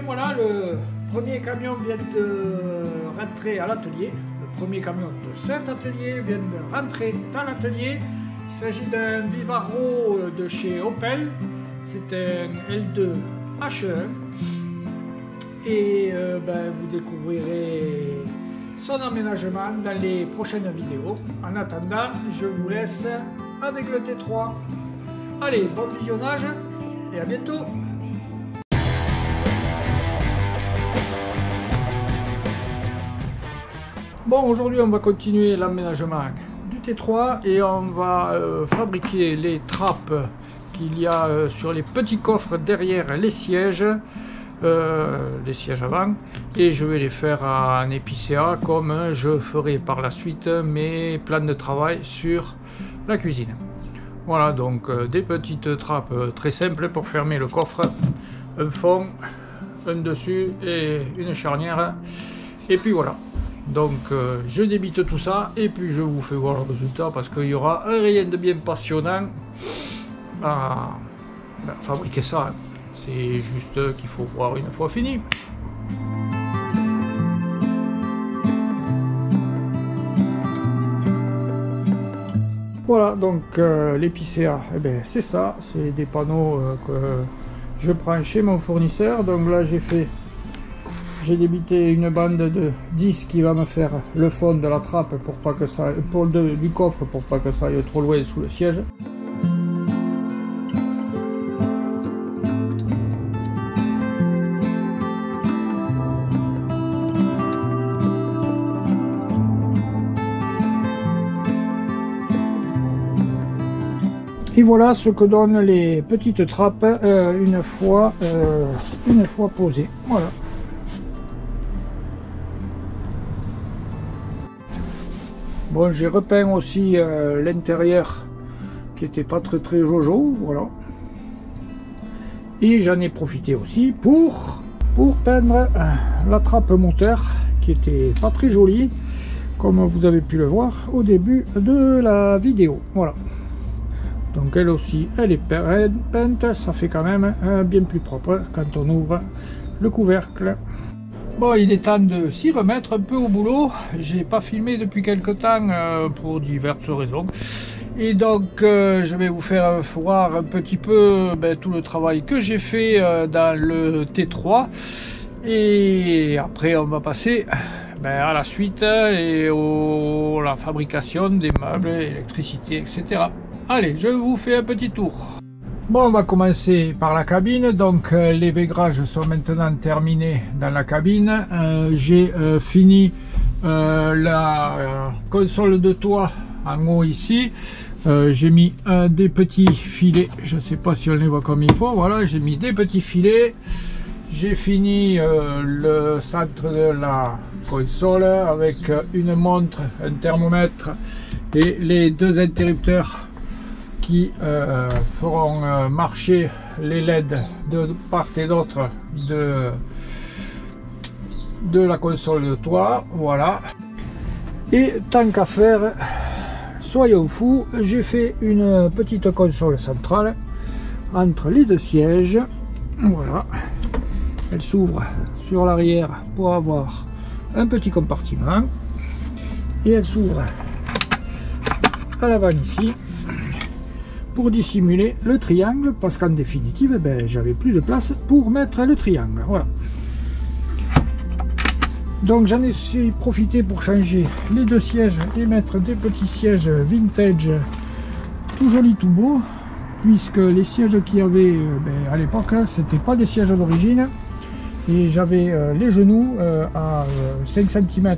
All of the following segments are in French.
bien voilà, le premier camion vient de rentrer à l'atelier. Le premier camion de cet atelier vient de rentrer dans l'atelier. Il s'agit d'un Vivaro de chez Opel. C'est un L2 H1. Et vous découvrirez son aménagement dans les prochaines vidéos. En attendant, je vous laisse avec le T3. Allez, bon visionnage et à bientôt. Bon, aujourd'hui on va continuer l'aménagement du T3 et on va fabriquer les trappes qu'il y a sur les petits coffres derrière les sièges avant, et je vais les faire en épicéa comme je ferai par la suite mes plans de travail sur la cuisine. Voilà, donc des petites trappes très simples pour fermer le coffre, un fond, un dessus et une charnière, et puis voilà. Donc je débite tout ça et puis je vous fais voir le résultat, parce qu'il y aura rien de bien passionnant à fabriquer ça, hein. C'est juste qu'il faut voir une fois fini. Voilà, donc l'épicéa, c'est ça, c'est des panneaux que je prends chez mon fournisseur. Donc là j'ai débité une bande de 10 qui va me faire le fond de la trappe pour pas que ça, du coffre, pour pas que ça aille trop loin sous le siège. Et voilà ce que donnent les petites trappes une fois posées. Voilà. Bon, j'ai repeint aussi l'intérieur qui était pas très jojo, voilà. Et j'en ai profité aussi pour peindre la trappe moteur qui était pas très jolie, comme vous avez pu le voir au début de la vidéo. Voilà. Donc elle aussi, elle est peinte, ça fait quand même bien plus propre quand on ouvre le couvercle. Bon, il est temps de s'y remettre un peu au boulot. J'ai pas filmé depuis quelque temps pour diverses raisons. Et donc je vais vous faire voir un petit peu tout le travail que j'ai fait dans le T3. Et après on va passer à la suite et à la fabrication des meubles, électricité, etc. Allez, je vous fais un petit tour. Bon, on va commencer par la cabine. Donc les vaigrages sont maintenant terminés dans la cabine. J'ai fini la console de toit en haut ici. J'ai mis des petits filets, je ne sais pas si on les voit comme il faut. Voilà, j'ai mis des petits filets. J'ai fini le centre de la console avec une montre, un thermomètre et les deux interrupteurs qui feront marcher les LED de part et d'autre de la console de toit. Voilà. Et tant qu'à faire, soyons fous, j'ai fait une petite console centrale entre les deux sièges. Voilà. Elle s'ouvre sur l'arrière pour avoir un petit compartiment. Et elle s'ouvre à l'avant ici, pour dissimuler le triangle, parce qu'en définitive j'avais plus de place pour mettre le triangle. Voilà. Donc j'en ai profité pour changer les deux sièges et mettre des petits sièges vintage tout jolis, tout beaux, puisque les sièges qu'il y avait à l'époque, c'était pas des sièges d'origine, et j'avais les genoux à 5 cm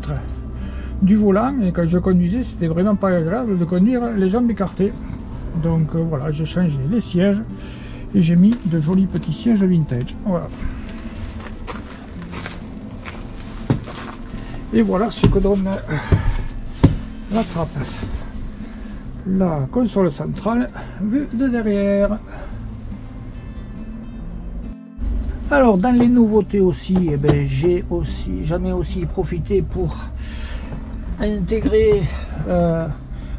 du volant, et quand je conduisais c'était vraiment pas agréable de conduire les jambes écartées. Donc voilà, j'ai changé les sièges et j'ai mis de jolis petits sièges vintage. Voilà. Et voilà ce que donne la trappe. La console centrale vue de derrière. Alors dans les nouveautés aussi, j'en ai aussi profité pour intégrer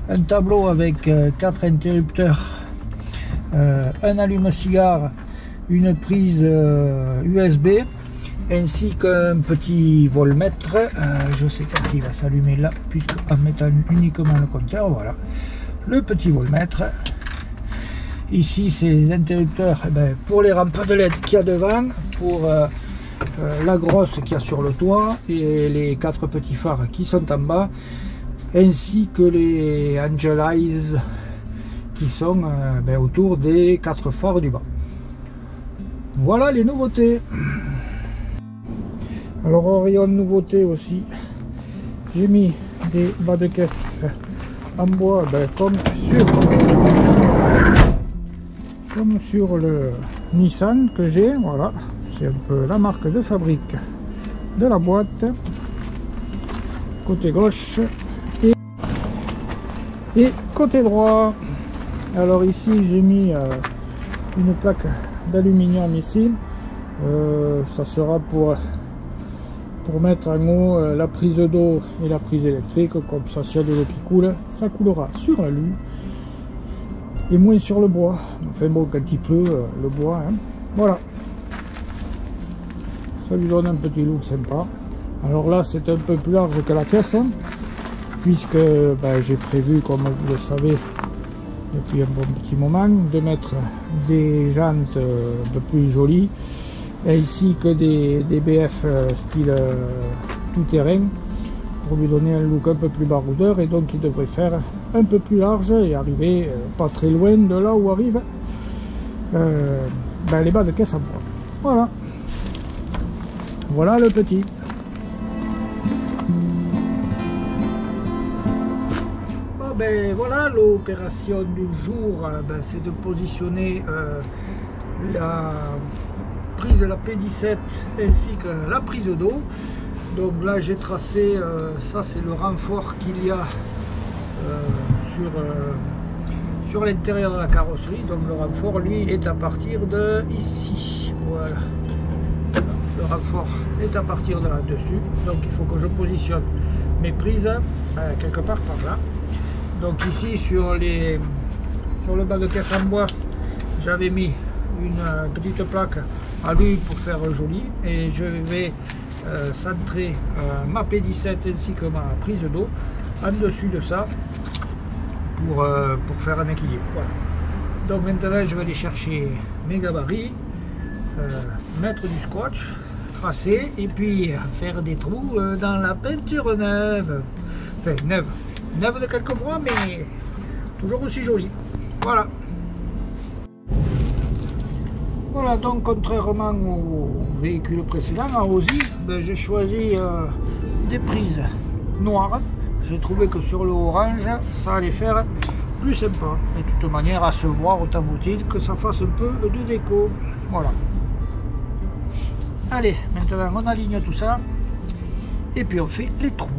un tableau avec 4 interrupteurs, un allume-cigare, une prise USB ainsi qu'un petit voltmètre. Je sais pas s'il va s'allumer là, puisque en mettant uniquement le compteur, voilà, le petit voltmètre. Ici, c'est les interrupteurs pour les rampes de LED qu'il y a devant, pour la grosse qu'il y a sur le toit et les 4 petits phares qui sont en bas, ainsi que les Angel Eyes qui sont autour des 4 phares du bas. Voilà les nouveautés. Alors en rayon de nouveautés aussi, j'ai mis des bas de caisse en bois comme sur le Nissan que j'ai. Voilà, c'est un peu la marque de fabrique de la boîte, côté gauche et côté droit. Alors ici j'ai mis une plaque d'aluminium ici, ça sera pour mettre en haut la prise d'eau et la prise électrique. Comme ça, s'il y a de l'eau qui coule, ça coulera sur l'alu et moins sur le bois. Enfin bon, quand il pleut, le bois, hein. Voilà, ça lui donne un petit look sympa. Alors là, c'est un peu plus large que la caisse, hein, puisque j'ai prévu, comme vous le savez depuis un bon petit moment, de mettre des jantes un peu plus jolies, ainsi que des BF style tout-terrain, pour lui donner un look un peu plus baroudeur, et donc il devrait faire un peu plus large et arriver pas très loin de là où arrivent les bas de caisse en bois. Voilà, voilà le petit. Voilà, l'opération du jour, c'est de positionner la prise de la P17 ainsi que la prise d'eau. Donc là j'ai tracé, ça c'est le renfort qu'il y a sur l'intérieur de la carrosserie. Donc le renfort lui est à partir de ici, voilà, le renfort est à partir de là-dessus. Donc il faut que je positionne mes prises quelque part par là. Donc ici sur le bas de caisse en bois, j'avais mis une petite plaque à lui pour faire joli, et je vais centrer ma P17 ainsi que ma prise d'eau en dessus de ça pour faire un équilibre. Voilà. Donc maintenant je vais aller chercher mes gabarits, mettre du scotch, tracer et puis faire des trous dans la peinture neuve, enfin neuve de quelques mois, mais toujours aussi jolie. Voilà. Voilà, donc contrairement au véhicule précédent, à Ausy, j'ai choisi des prises noires. J'ai trouvé que sur le orange, ça allait faire plus sympa. Et de toute manière, à se voir, autant vaut-il que ça fasse un peu de déco. Voilà. Allez, maintenant on aligne tout ça et puis on fait les trous.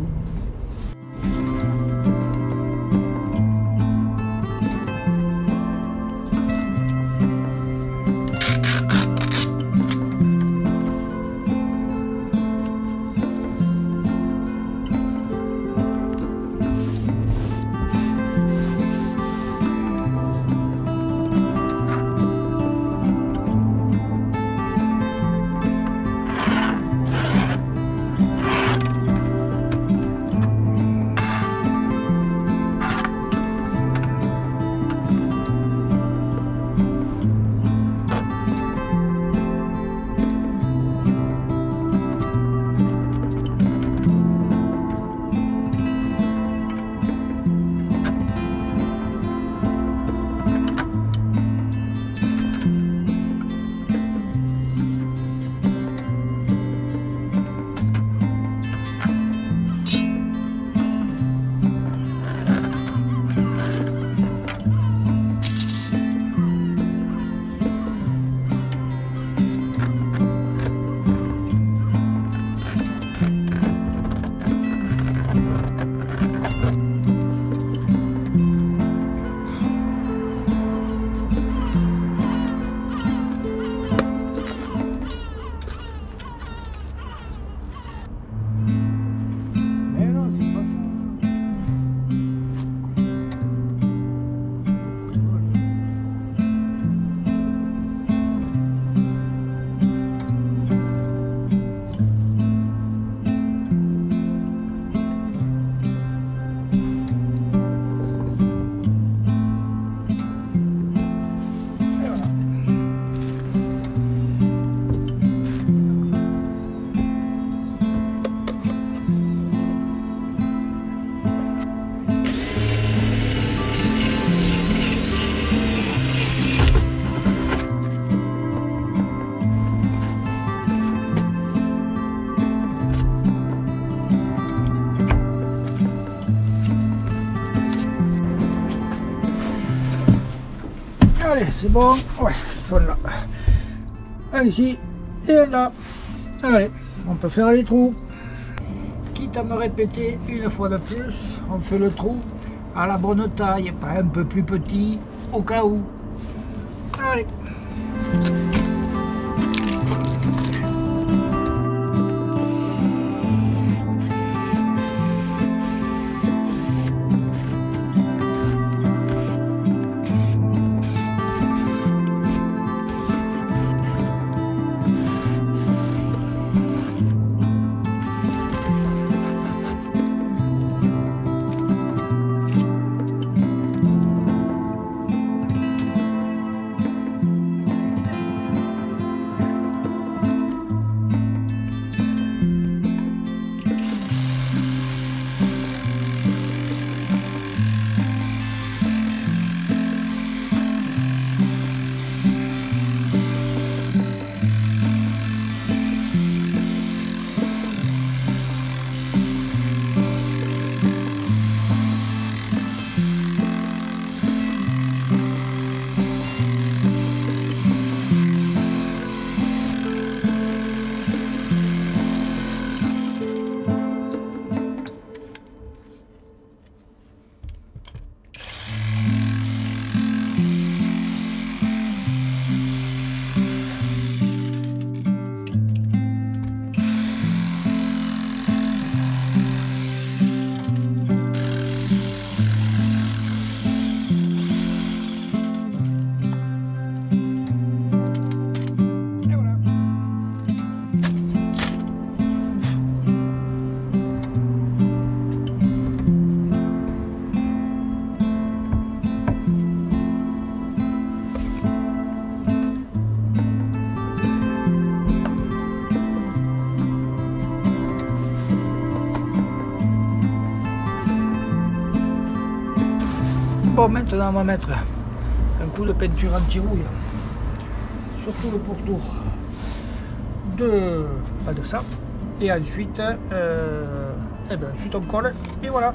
c'est bon. Ouais, ils sont là. Un ici et un là. Allez, on peut faire les trous. Quitte à me répéter une fois de plus, on fait le trou à la bonne taille, pas un peu plus petit, au cas où. Allez. Bon, maintenant on va mettre un coup de peinture anti-rouille sur tout le pourtour de ça, et ensuite, ensuite on colle et voilà.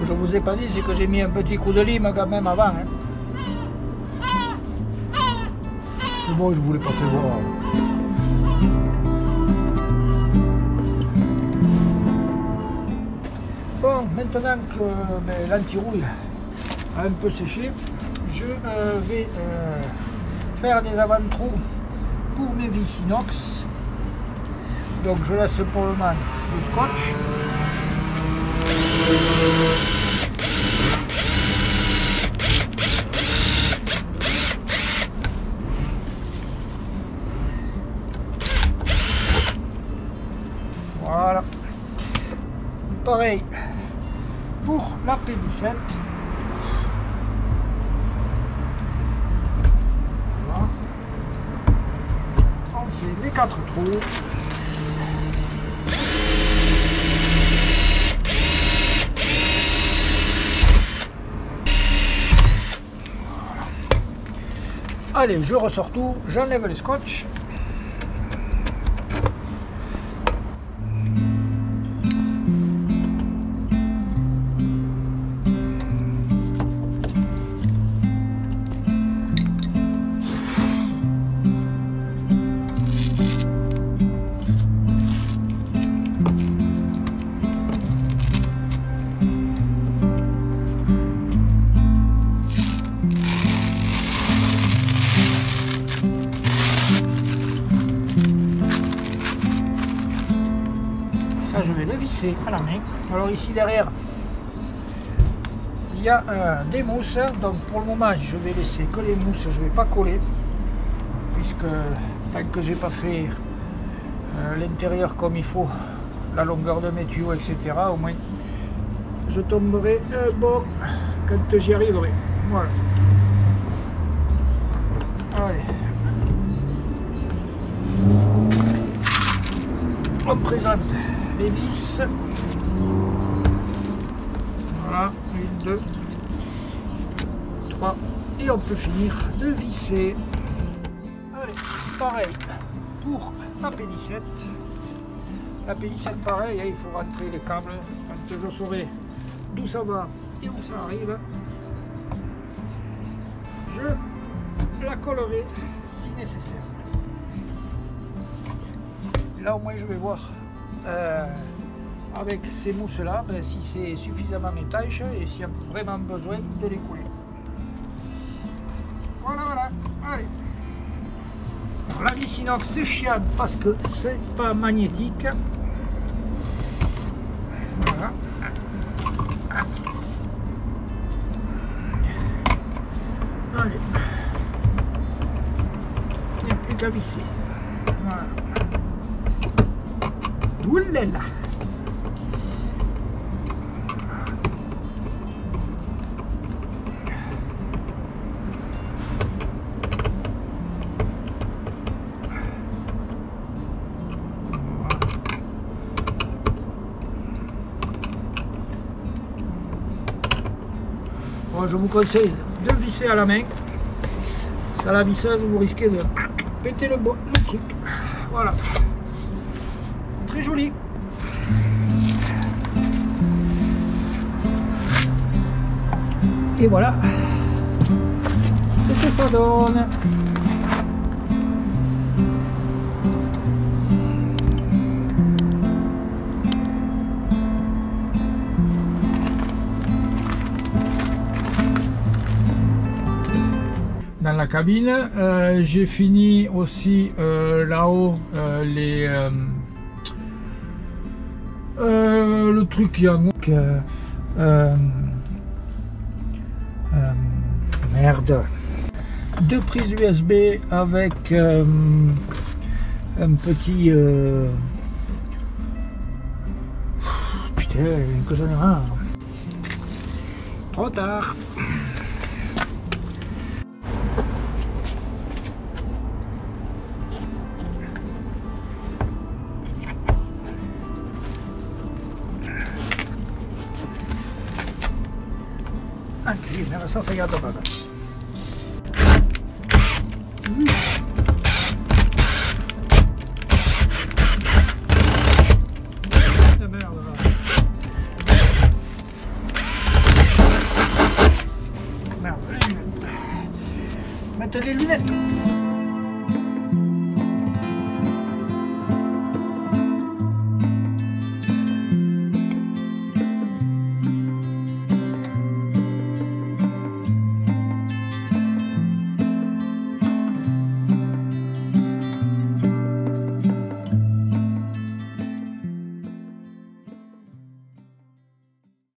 Je vous ai pas dit, c'est que j'ai mis un petit coup de lime quand même avant. Hein. Mais bon, je vous l'ai pas fait voir. Bon, maintenant que l'anti-rouille a un peu séché, je vais faire des avant-trous pour mes vis inox. Donc je laisse pour le moment le scotch. Voilà. Pareil pour la P17. Voilà. On fait les 4 trous. Allez, je ressors tout, j'enlève les scotch. Je vais le visser à la main. Alors ici derrière il y a des mousses, donc pour le moment je vais laisser que les mousses, je vais pas coller puisque tant que j'ai pas fait l'intérieur comme il faut, la longueur de mes tuyaux, etc., au moins je tomberai bon quand j'y arriverai. Voilà. Allez. On présente les vis. Voilà, 1, 2, 3. Et on peut finir de visser. Allez, pareil pour la P17. La P17 pareil, il faut rentrer les câbles. Quand je saurai d'où ça va et où ça arrive, je la collerai si nécessaire. Là au moins je vais voir avec ces mousses là si c'est suffisamment étanche et s'il y a vraiment besoin de les couler. Voilà, allez. Alors, la vis inox c'est chiant parce que c'est pas magnétique. Voilà. Allez. Il n'y a plus qu'à visser. Voilà. Oulala. Bon, je vous conseille de visser à la main, parce qu'à la visseuse vous risquez de péter le truc. Voilà, très joli. Et voilà ce que ça donne. Dans la cabine, j'ai fini aussi là-haut le truc qui a merde, 2 prises USB avec un petit putain que j'en ai un. Trop tard. Anche mi era stato segnato per Merde, mettez les lunettes.